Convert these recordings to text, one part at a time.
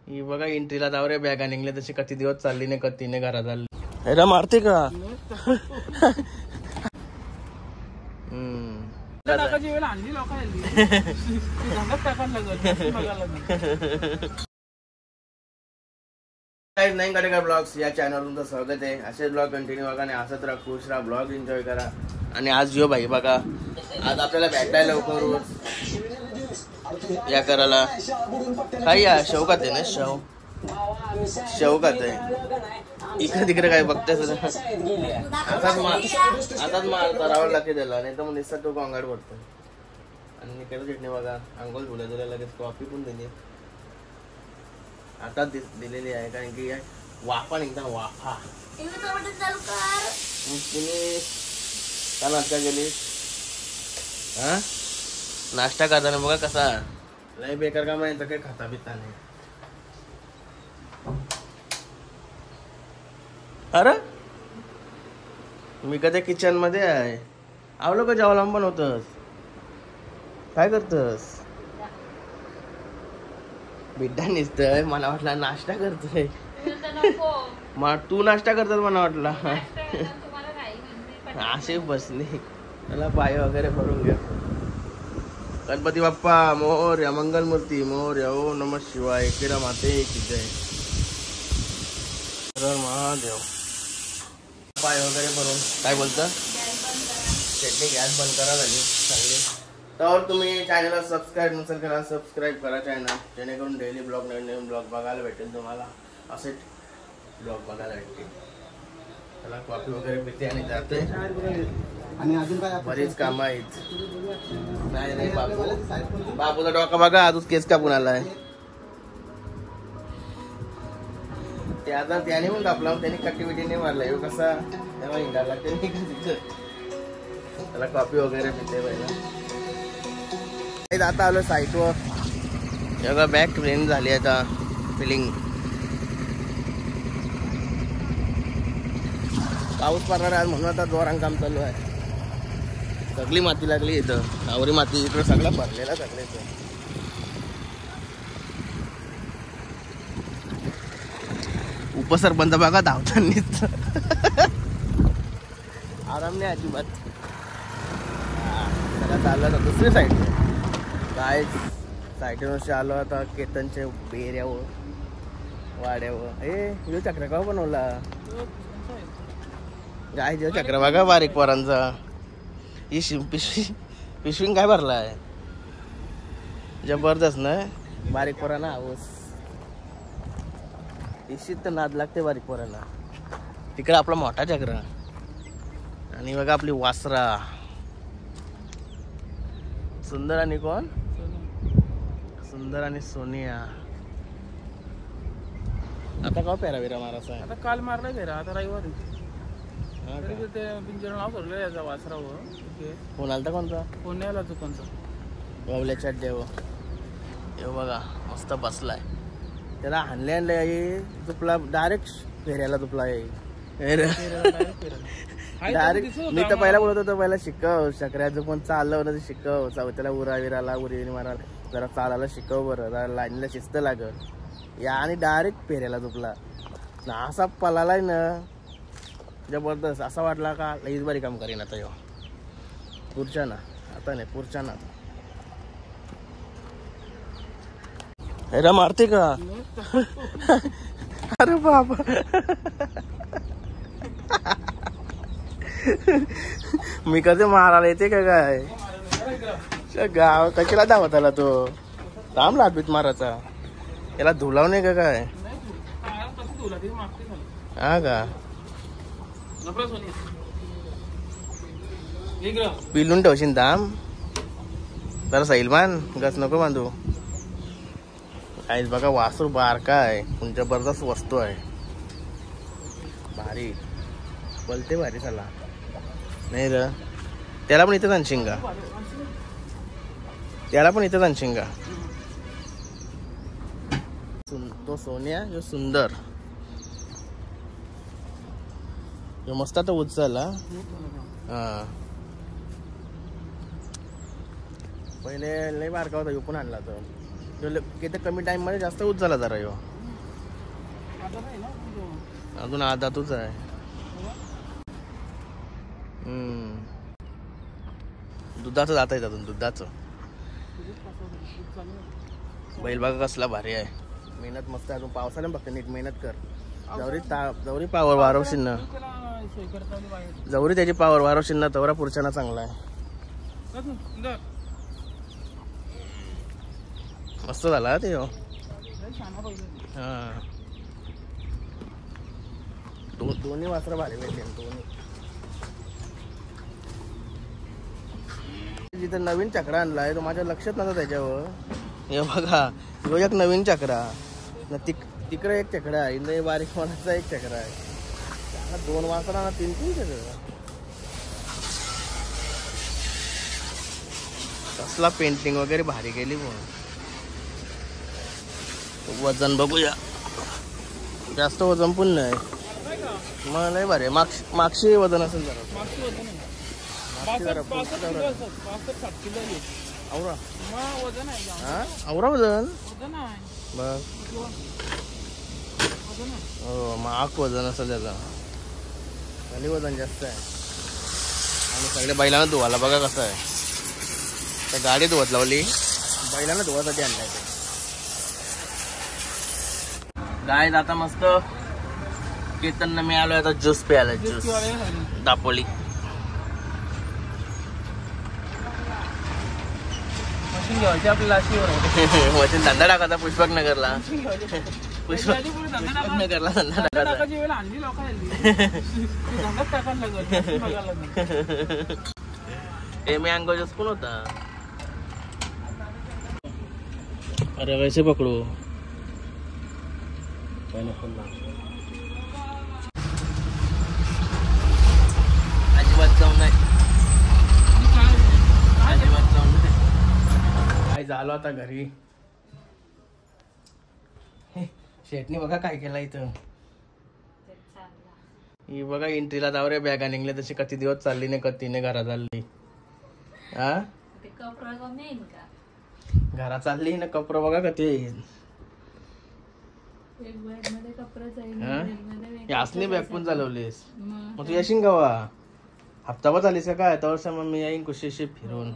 ही बघा एंट्रीला जाऊ रे बॅगा निघले तशी कधी दिवस चालली नाही कधी नाही घरात आली अरे मारते का नाही कडेकर ब्लॉग्स या चॅनल तुमचं स्वागत आहे. असेच ब्लॉग कंटिन्यू बघा आणि असंच राहा, खुश राहा, ब्लॉग एन्जॉय करा. आणि आज यो भाई बघा आज आपल्याला भेटायला लवकर या करायला काय या शौकात आहे ना शौकात आहे इकडे तिकडे काय बघताय आताच मार करावं लागते त्याला नाही तर मग निसर्ग तो गोंगाट पडतो. आणि निकेल चटणी बघा अंघोळ धुल्या धुल्या लगेच कॉफी पण दिली आता दिलेली आहे कारण की वाफा निघता वाफा. तुम्ही का नाश्ता केली हा नाश्ता करताना बघा कसा लय बेकार का माहिती काही खाता पिता नाही. अरे मी कधी किचन मध्ये आहे आवलो का जेवायला पण होतस काय करतस बिड्डा निसतय मला वाटला नाश्ता करतोय मग तू नाश्ता करतात मला वाटला असे बसले त्याला पाय वगैरे भरून घ्या. गणपती बाप्पा मोरया मंगलमूर्ती मोरया ओ नमः शिवाय एकविरा माते की जय महादेव. पाय वगैरे भरून काय बोलतं चटणी गॅस बंद करा झाली चांगली. तर तुम्ही चॅनलला सबस्क्राईब नसेल करा सबस्क्राईब करा चॅनल जेणेकरून डेली ब्लॉग नवीन ब्लॉग बघायला भेटेल तुम्हाला असेच ब्लॉग बघायला भेटतील. त्याला कॉफी वगैरे पिते आणि जाते आणि अजून काय बरीच कामं आहेत. नाही बापूचा डोका बघा अजून केस कापून आलाय ते आता त्याने पण कापला त्याने कट्टीबिटीने मारलाय कसा तेव्हा हिंडायला त्याला कॉफी वगैरे पिते पहिला. आता आलो साईटवर सगळं बॅक ट्रेन झाली आता फिलिंग. पाऊस पडणार आहे म्हणून आता जोरान काम चालू आहे. सगळी माती लागली इथं आवरी माती इकडं सगळं भरलेला सगळ्याच. उपसरपंच बघा धावतानीच आराम नाही अजिबात. त्याला चाललं तर दुसरी साईड काय साईडवर आलो आता केतनच्या बेऱ्यावर वाड्यावर. यो चक्र का बनवला काय जो चक्र बघा बारीक पोरांचा. ही पिशवी काय भरलाय जबरदस्त ना बारीक पोरांना हाऊस निश्चित तर नाद लागते बारीक पोरांना. तिकडे आपला मोठा चक्र आणि बघा आपली वासरा सुंदर आणि कोण सुंदर आणि सोनिया. आता का पेरा बिरा मारायचा आहे आता काल मारला फेरा आता रविवारी नाव भरलं याचा वासरावर. फोन आलता कोणता पुण्याला तू कोणता बावल्याच्या देव येऊ बघा मस्त बसलाय त्याला आणले तुपला डायरेक्ट फेऱ्याला तुपला डायरेक्ट. मी तर पहिला बोलत होतो पहिला शिकव चक्र्याचं पण चाललं होतं शिकव त्याला उरा विराला उरी मारायला जरा चालायला शिकव बरं जरा लाईनीला शिस्त लागल या आणि डायरेक्ट फेऱ्याला तुपला ना असा पलालाय ना जबरदस्त. असा वाटला का लईच बारी काम करीन आता यो पुढच्या ना आता नाही पुढच्या ना अरे मारते का अरे बाबा मी कधी मारायला येते का काय गाव कशाला धावत आला तो थांब लादबीत मारायचा याला धुलाव नाही का काय हा का पिलून ठेवशील दाम जरा सैल मान गच नको बांधू. आईच बघा वासरू बारका आहे पण जबरदस्त वस्तू आहे भारी बोलते भारी चला नाही र त्याला पण इथेच आणशील का त्याला पण इथेच आणशील का तो सोन्या जो सुंदर यो मस्त आता उचल हा पहिले लय बारका होता यो पण आणला तो किती कमी टाइम मध्ये जास्त उच झाला जरा यो अजून आदातच आहे. दुधाचं जात आहे अजून, दुधाचं. बैल बघा कसला भारी आहे, मेहनत मस्त आहे. अजून पावसाने फक्त नीट मेहनत कर. जवरी पावर वारवशील ना, जवरी त्याची पावर वारवशील ना तवरा पुरुषांना चांगला आहे. मस्त झाला ते. हा दोन्ही वासरं भारी भेटले दोन्ही. जिथं नवीन चक्रा आणलाय तो माझ्या लक्षात नव्हता त्याच्यावर. हे बघा तो एक नवीन चक्रा, तिकडे एक चक्रा आहे, इथं बारीक मनाचा एक चक्रा आहे. त्याला 2 वासरा ना 3 चक्रा. कसला पेंटिंग वगैरे भारी केली. म्हणून वजन बघूया, जास्त वजन पण नाही. मग लय भारी. मागशी वजन असेल जरा. आवरा वजन बघ. हो माग वजन असेल त्याचा, खाली वजन जास्त आहे. आणि सगळे बैलांना धुवायला बघा कसं आहे. तर गाडी धुवत लावली, बैलांना धुवासाठी आणलाय ते. गाय आता मस्त केतन मी आलोय आता ज्यूस प्यायला. ज्यूस दापोली मशीन धंदा टाकायचा पुष्पक नगरला. पुष्पक नगरला धंदा टाकायचा. हे मँगो ज्यूस पण होता. अरे वैसे पकडू अजिबात जाऊन नाही, अजिबात जाऊन नाही. काय झालं आता घरी. शेटनी बघा काय केलं इथं. ही बघा एंट्रीला दावरे बॅगा निघले तशी कधी दिवस चालली नाही, कधीने घरात चालली. हा घरात चालली ना कपडे बघा कधी. यासनी बॅग पण चालवलीस, मग तू येशील गावा. हप्ताभर चालीस का काय. तर मग मी येईन कुशीशी फिरून.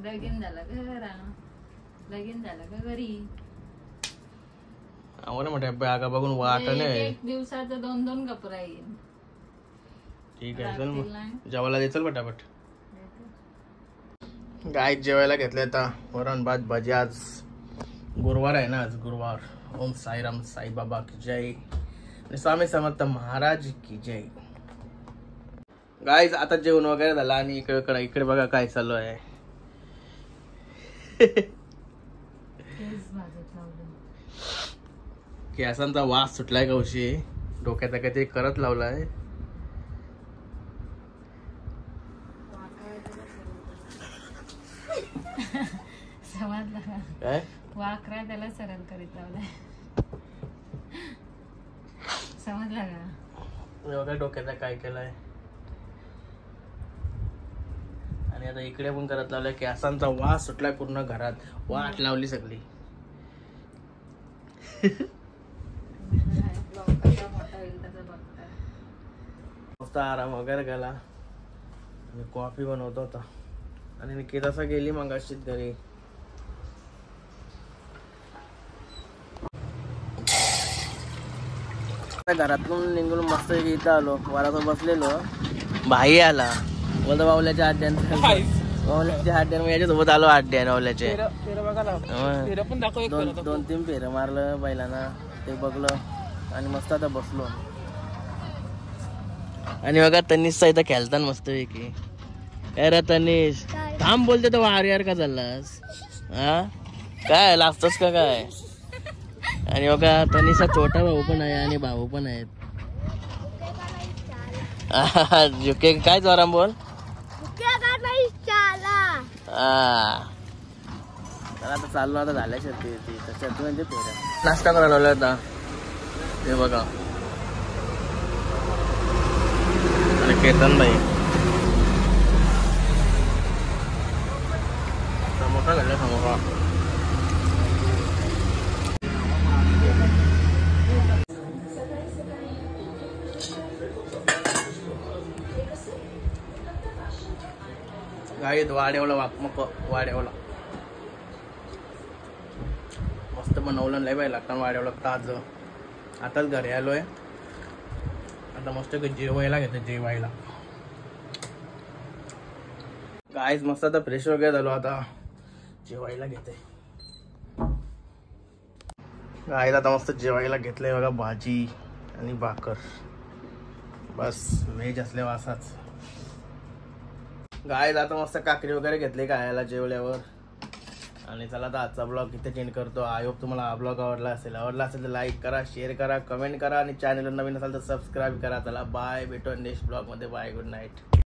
लगीन झालं का घरी. आम्हाला म्हटलं बॅगा बघून वाट नाही. एक दिवसाचं 2-2 कपडा येईल. ठीक आहे चल मग जेवायला दे. चल पटापट. गाय जेवायला घेतलंय आता. वरण भात भाजी. आज गुरुवार आहे ना, आज गुरुवार. ओम साईराम साईबाबा की जय आणि स्वामी समर्थ महाराज की जय. गाईज आता जेवण वगैरे झालं आणि इकडे बघा काय चालू आहे. केसांचा वास सुटलाय कवशी. डोक्याचा काहीतरी करत लावलाय. काय वाकरा त्याला सरळ करीत लावलाय. समजला का. बघा डोक्याचा काय केलाय. आणि आता इकडे पण करत लावलाय. केसांचा वास सुटलाय पूर्ण घरात. वाट लावली सगळी. मस्त आराम वगैरे केला. मी कॉफी बनवतो होता आणि निकित असा गेली मगाशी घरी. घरातून निघून मस्त इथं आलो. वारात बसलेलो. भाई आला बोलतो बावल्याच्या हाड्यान याच्यासोबत आलो. हाड्यान बावल्याचे 2-3 फेरं मारलं बैलांना. ते बघलं आणि मस्त आता बसलो. आणि बघा तनिषचा इथं खेळताना मस्त पैकी. अरे तनिष थांब बोलते तर वार यार का चाललास. हा काय लागतोस का काय. आणि बघा तनिषचा छोटा भाऊ पण आहे आणि भाऊ पण आहेत. काय जोराम बोल. आता चाललो आता झाल्या शेती म्हणजे नाश्ता करायला लावला होता. हे बघा आणि केतन भाई समोसा घालला. समोसा गाईत वाड्यावला वाड्यावला मस्त बनवलं लय बाई लागतं वाड्यावला ताज. आताच घरी आलोय, आता मस्त जेवायला घेतो जेवायला. गाईज मस्त आता फ्रेश वगैरे झालो, आता जेवायला घेते. गाईज आता मस्त जेवायला घेतलंय बघा, भाजी आणि भाकर. बस व्हेज असल्यावर असाच. गाईज आता मस्त काकडी वगैरे घेतली खायला जेवल्यावर. आणि चला आता आजचा ब्लॉग इथे चेंज करतो. आय होप तुम्हाला हा ब्लॉग आवडला असेल तर लाईक करा, शेअर करा, कमेंट करा आणि चॅनलवर नवीन असाल तर सबस्क्राईब करा. चला बाय, भेटू नेक्स्ट ब्लॉग मध्ये. Bye, good night.